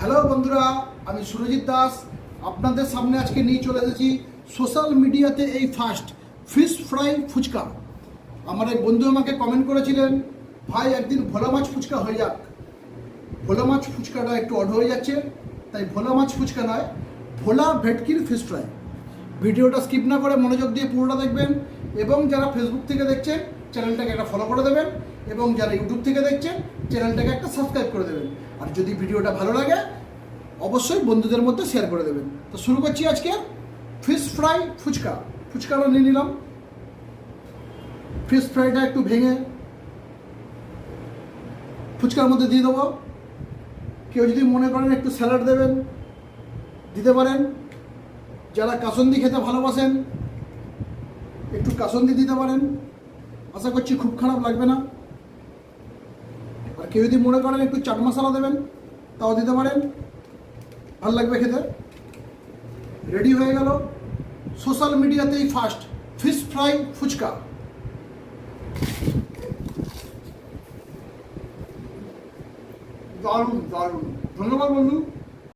Hello বন্ধুরা, আমি সুরজিৎ দাস আপনাদের সামনে আজকে নিয়ে চলে এসেছি সোশ্যাল মিডিয়াতে এই ফার্স্ট ফিশ ফ্রাই ফুচকা। আমার এক বন্ধু আমাকে কমেন্ট করেছিলেন, ভাই একদিন ভোলা মাছ ফুচকা হয়ে যাক। ভোলা মাছ ফুচকাটা একটু অড হয়ে যাচ্ছে, তাই ভোলা মাছ ফুচকা নয়, ভোলা ভেটকির ফিশ ফ্রাই। ভিডিওটা স্কিপ না করে মনোযোগ দিয়ে পুরোটা দেখবেন, এবং যারা ফেসবুক থেকে দেখছেন চ্যানেলটাকে একটা ফলো করে দেবেন, এবং যারা ইউটিউব থেকে দেখছেন চ্যানেলটাকে একটা সাবস্ক্রাইব করে দেবেন। আর যদি ভিডিওটা ভালো লাগে অবশ্যই বন্ধুদের মধ্যে শেয়ার করে দেবেন। তো শুরু করছি আজকে ফিশ ফ্রাই ফুচকা। ফুচকাটা নিয়ে নিলাম। ফিশ ফ্রাইটা একটু ভেঙে ফুচকার মধ্যে দিয়ে দেবো। কেউ যদি মনে করেন একটু স্যালাড দেবেন দিতে পারেন। যারা কাসন্দি খেতে ভালোবাসেন একটু কাসন্দি দিতে পারেন, আশা করছি খুব খারাপ লাগবে না। আর কেউ যদি মনে করেন একটু চাট মশলা দেবেন তাও দিতে পারেন, ভালো লাগবে খেতে। রেডি হয়ে গেল সোশ্যাল মিডিয়াতেই ফার্স্ট ফিশ ফ্রাই ফুচকা। দারুণ দারুণ, ধন্যবাদ বন্ধু।